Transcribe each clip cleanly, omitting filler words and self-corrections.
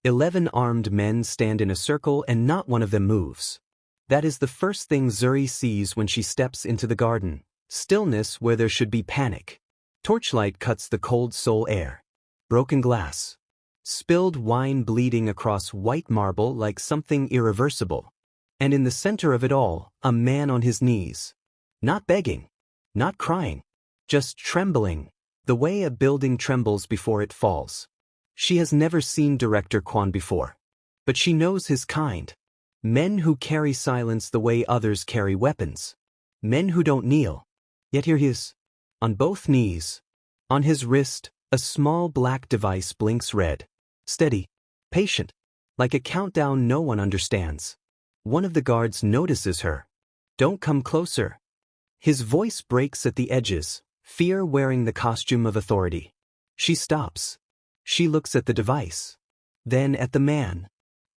11 armed men stand in a circle and not one of them moves. That is the first thing Zuri sees when she steps into the garden. Stillness where there should be panic. Torchlight cuts the cold Seoul air. Broken glass. Spilled wine bleeding across white marble like something irreversible. And in the center of it all, a man on his knees. Not begging. Not crying. Just trembling. The way a building trembles before it falls. She has never seen Director Kwon before. But she knows his kind. Men who carry silence the way others carry weapons. Men who don't kneel. Yet here he is. On both knees. On his wrist, a small black device blinks red. Steady. Patient. Like a countdown no one understands. One of the guards notices her. Don't come closer. His voice breaks at the edges, fear wearing the costume of authority. She stops. She looks at the device. Then at the man.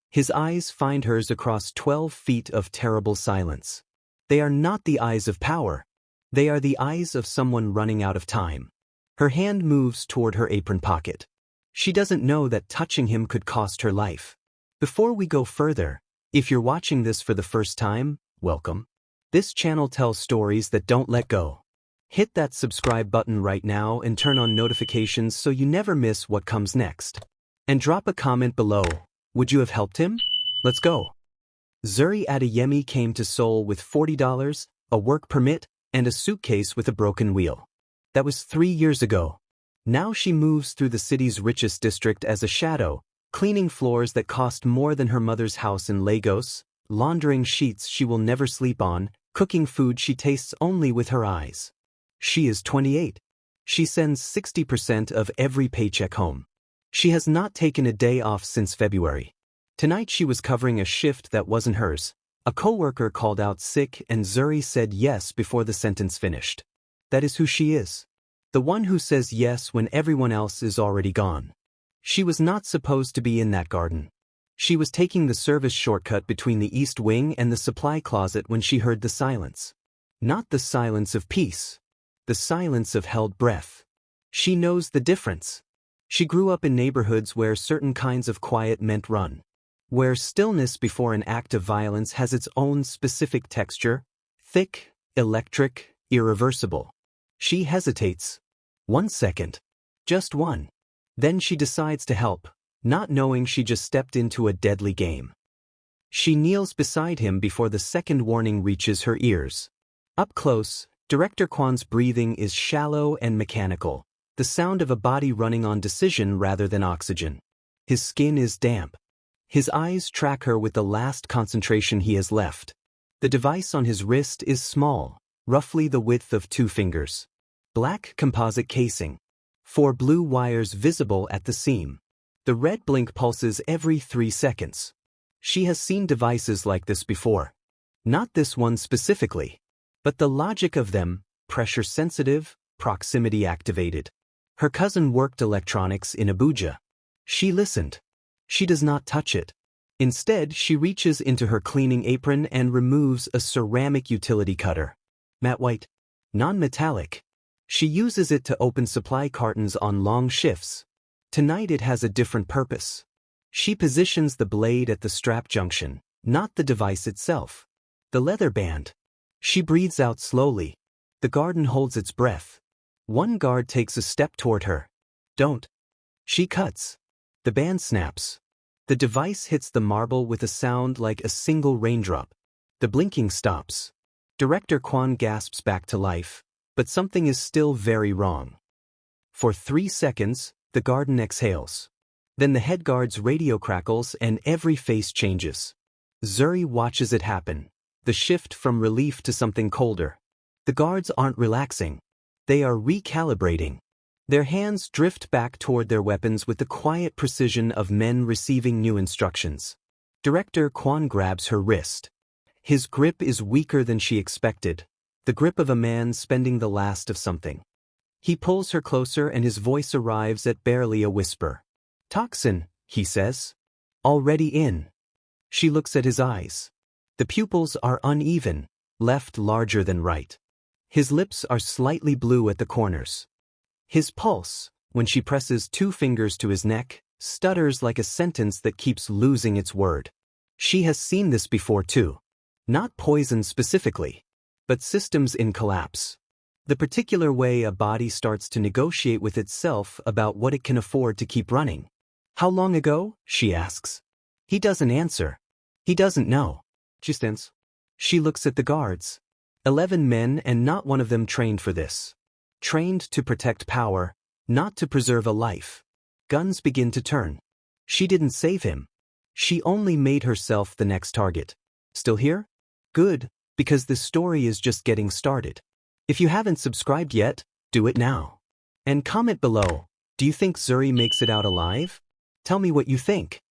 His eyes find hers across 12 feet of terrible silence. They are not the eyes of power. They are the eyes of someone running out of time. Her hand moves toward her apron pocket. She doesn't know that touching him could cost her life. Before we go further, if you're watching this for the first time, welcome. This channel tells stories that don't let go. Hit that subscribe button right now and turn on notifications so you never miss what comes next. And drop a comment below. Would you have helped him? Let's go. Zuri Adeyemi came to Seoul with $40, a work permit, and a suitcase with a broken wheel. That was 3 years ago. Now she moves through the city's richest district as a shadow, cleaning floors that cost more than her mother's house in Lagos, laundering sheets she will never sleep on, cooking food she tastes only with her eyes. She is 28. She sends 60% of every paycheck home. She has not taken a day off since February. Tonight she was covering a shift that wasn't hers. A coworker called out sick and Zuri said yes before the sentence finished. That is who she is. The one who says yes when everyone else is already gone. She was not supposed to be in that garden. She was taking the service shortcut between the east wing and the supply closet when she heard the silence. Not the silence of peace. The silence of held breath. She knows the difference. She grew up in neighborhoods where certain kinds of quiet meant run. Where stillness before an act of violence has its own specific texture, thick, electric, irreversible. She hesitates. 1 second. Just one. Then she decides to help, not knowing she just stepped into a deadly game. She kneels beside him before the second warning reaches her ears. Up close, Director Kwon's breathing is shallow and mechanical. The sound of a body running on decision rather than oxygen. His skin is damp. His eyes track her with the last concentration he has left. The device on his wrist is small, roughly the width of 2 fingers. Black composite casing. 4 blue wires visible at the seam. The red blink pulses every 3 seconds. She has seen devices like this before. Not this one specifically. But the logic of them, pressure sensitive, proximity activated. Her cousin worked electronics in Abuja. She listened. She does not touch it. Instead, she reaches into her cleaning apron and removes a ceramic utility cutter. Matte white. Non-metallic. She uses it to open supply cartons on long shifts. Tonight it has a different purpose. She positions the blade at the strap junction, not the device itself. The leather band. She breathes out slowly. The garden holds its breath. One guard takes a step toward her. Don't. She cuts. The band snaps. The device hits the marble with a sound like a single raindrop. The blinking stops. Director Kwon gasps back to life, but something is still very wrong. For 3 seconds, the garden exhales. Then the head guard's radio crackles and every face changes. Zuri watches it happen. The shift from relief to something colder. The guards aren't relaxing. They are recalibrating. Their hands drift back toward their weapons with the quiet precision of men receiving new instructions. Director Kwon grabs her wrist. His grip is weaker than she expected. The grip of a man spending the last of something. He pulls her closer and his voice arrives at barely a whisper. Toxin, he says. Already in. She looks at his eyes. The pupils are uneven, left larger than right. His lips are slightly blue at the corners. His pulse, when she presses 2 fingers to his neck, stutters like a sentence that keeps losing its word. She has seen this before too. Not poison specifically, but systems in collapse. The particular way a body starts to negotiate with itself about what it can afford to keep running. How long ago? She asks. He doesn't answer. He doesn't know. She stands. She looks at the guards. 11 men and not one of them trained for this. Trained to protect power, not to preserve a life. Guns begin to turn. She didn't save him. She only made herself the next target. Still here? Good, because this story is just getting started. If you haven't subscribed yet, do it now. And comment below, do you think Zuri makes it out alive? Tell me what you think.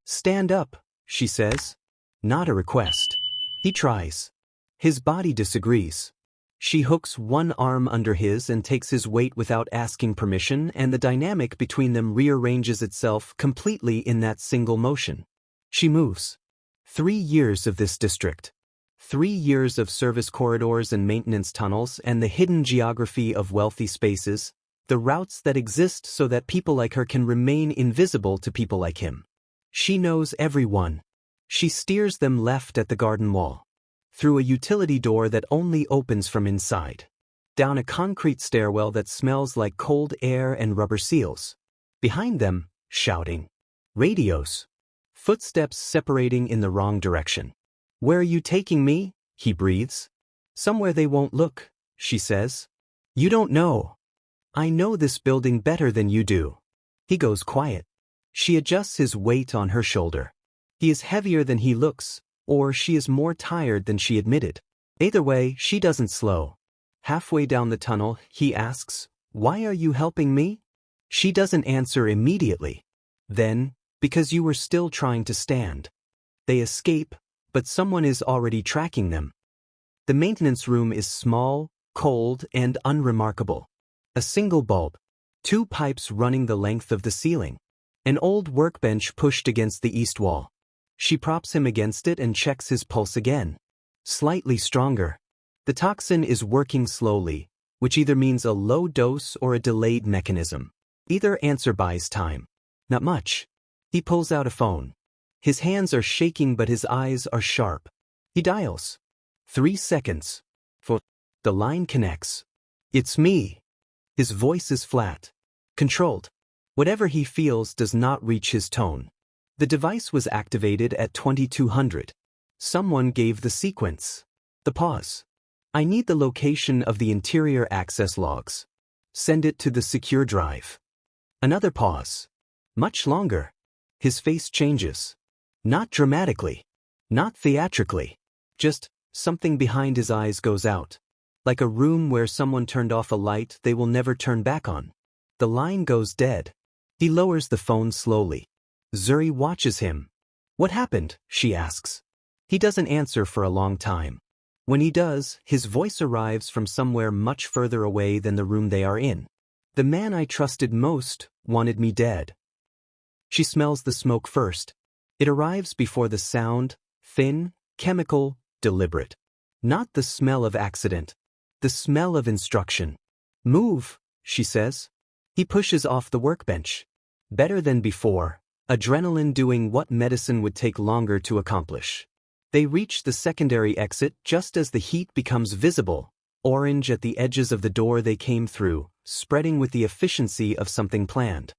Stand up, she says. Not a request. He tries. His body disagrees. She hooks one arm under his and takes his weight without asking permission, and the dynamic between them rearranges itself completely in that single motion. She moves. 3 years of this district. 3 years of service corridors and maintenance tunnels and the hidden geography of wealthy spaces, the routes that exist so that people like her can remain invisible to people like him. She knows everyone. She steers them left at the garden wall. Through a utility door that only opens from inside. Down a concrete stairwell that smells like cold air and rubber seals. Behind them, shouting. Radios. Footsteps separating in the wrong direction. Where are you taking me? He breathes. Somewhere they won't look, she says. You don't know. I know this building better than you do. He goes quiet. She adjusts his weight on her shoulder. He is heavier than he looks, or she is more tired than she admitted. Either way, she doesn't slow. Halfway down the tunnel, he asks, "Why are you helping me?" She doesn't answer immediately. Then, because you were still trying to stand. They escape, but someone is already tracking them. The maintenance room is small, cold, and unremarkable. A single bulb. 2 pipes running the length of the ceiling. An old workbench pushed against the east wall. She props him against it and checks his pulse again. Slightly stronger. The toxin is working slowly, which either means a low dose or a delayed mechanism. Either answer buys time. Not much. He pulls out a phone. His hands are shaking but his eyes are sharp. He dials. 3 seconds. The line connects. It's me. His voice is flat. Controlled. Whatever he feels does not reach his tone. The device was activated at 2200. Someone gave the sequence. The pause. I need the location of the interior access logs. Send it to the secure drive. Another pause. Much longer. His face changes. Not dramatically. Not theatrically. Just, something behind his eyes goes out. Like a room where someone turned off a light they will never turn back on. The line goes dead. He lowers the phone slowly. Zuri watches him. What happened? She asks. He doesn't answer for a long time. When he does, his voice arrives from somewhere much further away than the room they are in. The man I trusted most wanted me dead. She smells the smoke first. It arrives before the sound, thin, chemical, deliberate. Not the smell of accident. The smell of instruction. Move, she says. He pushes off the workbench. Better than before. Adrenaline doing what medicine would take longer to accomplish. They reach the secondary exit just as the heat becomes visible, orange at the edges of the door they came through, spreading with the efficiency of something planned.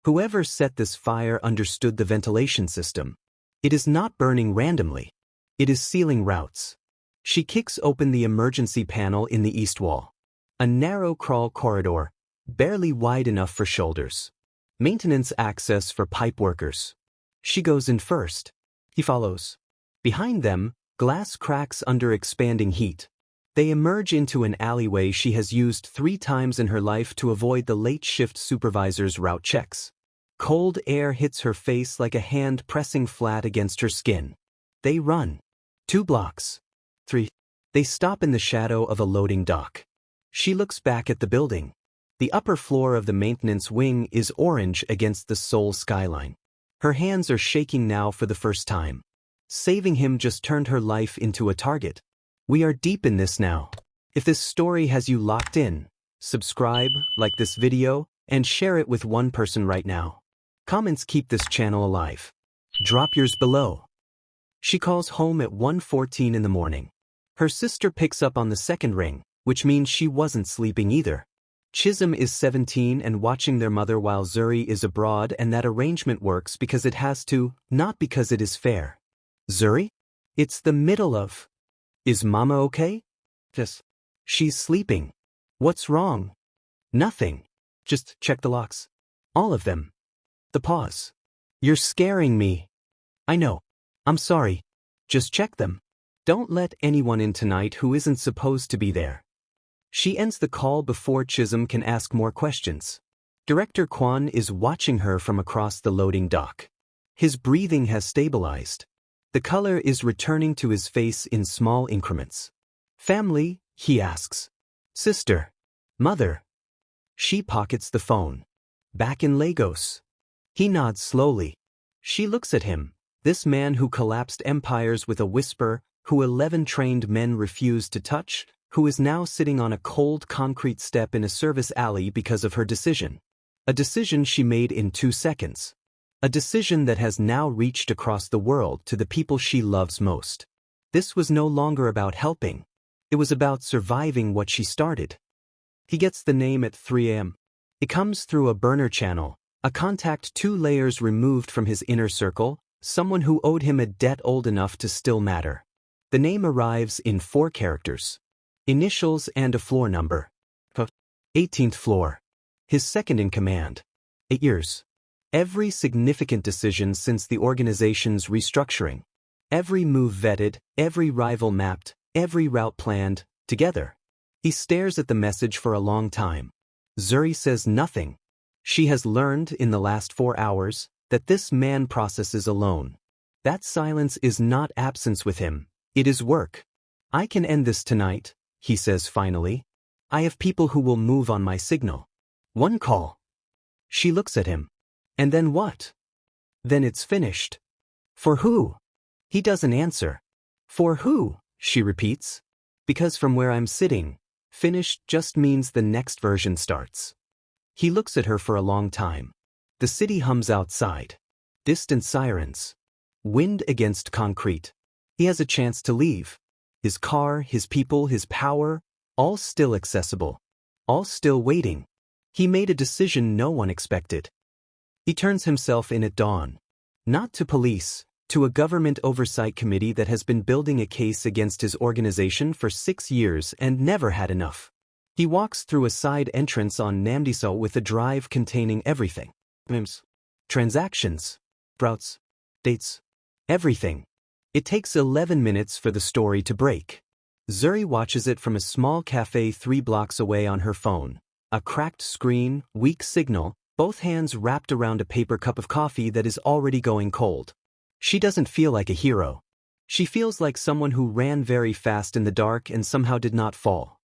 Whoever set this fire understood the ventilation system. It is not burning randomly. It is sealing routes. She kicks open the emergency panel in the east wall. A narrow crawl corridor, barely wide enough for shoulders. Maintenance access for pipe workers. She goes in first. He follows. Behind them, glass cracks under expanding heat. They emerge into an alleyway she has used 3 times in her life to avoid the late shift supervisor's route checks. Cold air hits her face like a hand pressing flat against her skin. They run. 2 blocks. 3. They stop in the shadow of a loading dock. She looks back at the building. The upper floor of the maintenance wing is orange against the Seoul skyline. Her hands are shaking now for the first time. Saving him just turned her life into a target. We are deep in this now. If this story has you locked in, subscribe, like this video, and share it with one person right now. Comments keep this channel alive. Drop yours below. She calls home at 1:14 in the morning. Her sister picks up on the second ring, which means she wasn't sleeping either. Chisholm is 17 and watching their mother while Zuri is abroad, and that arrangement works because it has to, not because it is fair. Zuri? It's the middle of... Is Mama okay? Yes. She's sleeping. What's wrong? Nothing. Just check the locks. All of them. The pause. You're scaring me. I know. I'm sorry. Just check them. Don't let anyone in tonight who isn't supposed to be there. She ends the call before Chisholm can ask more questions. Director Kwon is watching her from across the loading dock. His breathing has stabilized. The color is returning to his face in small increments. Family, he asks. Sister. Mother. She pockets the phone. Back in Lagos. He nods slowly. She looks at him, this man who collapsed empires with a whisper, who 11 trained men refused to touch, who is now sitting on a cold concrete step in a service alley because of her decision. A decision she made in 2 seconds. A decision that has now reached across the world to the people she loves most. This was no longer about helping. It was about surviving what she started. He gets the name at 3 a.m. It comes through a burner channel, a contact 2 layers removed from his inner circle, someone who owed him a debt old enough to still matter. The name arrives in 4 characters. Initials and a floor number. 18th floor. His second in command. 8 years. Every significant decision since the organization's restructuring. Every move vetted, every rival mapped, every route planned, together. He stares at the message for a long time. Zuri says nothing. She has learned in the last 4 hours that this man processes alone. That silence is not absence with him, it is work. I can end this tonight, he says finally. I have people who will move on my signal. 1 call. She looks at him. And then what? Then it's finished. For who? He doesn't answer. For who? She repeats. Because from where I'm sitting, finished just means the next version starts. He looks at her for a long time. The city hums outside. Distant sirens. Wind against concrete. He has a chance to leave. His car, his people, his power, all still accessible. All still waiting. He made a decision no one expected. He turns himself in at dawn. Not to police, to a government oversight committee that has been building a case against his organization for 6 years and never had enough. He walks through a side entrance on Namdesol with a drive containing everything. Names. Transactions. Routes. Dates. Everything. It takes 11 minutes for the story to break. Zuri watches it from a small cafe 3 blocks away on her phone. A cracked screen, weak signal, both hands wrapped around a paper cup of coffee that is already going cold. She doesn't feel like a hero. She feels like someone who ran very fast in the dark and somehow did not fall.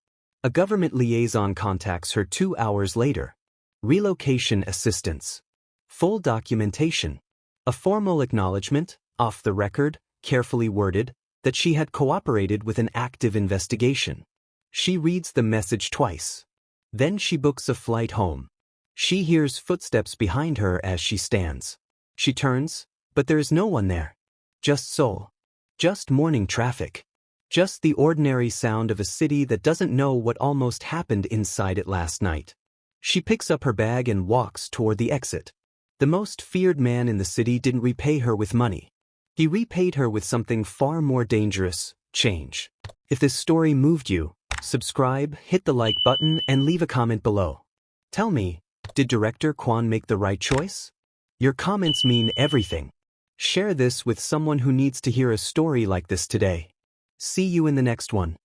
A government liaison contacts her 2 hours later. Relocation assistance. Full documentation. A formal acknowledgement, off the record, carefully worded, that she had cooperated with an active investigation. She reads the message twice. Then she books a flight home. She hears footsteps behind her as she stands. She turns, but there is no one there. Just Seoul. Just morning traffic. Just the ordinary sound of a city that doesn't know what almost happened inside it last night. She picks up her bag and walks toward the exit. The most feared man in the city didn't repay her with money. He repaid her with something far more dangerous, change. If this story moved you, subscribe, hit the like button, and leave a comment below. Tell me, did director Kwon make the right choice? Your comments mean everything. Share this with someone who needs to hear a story like this today. See you in the next one.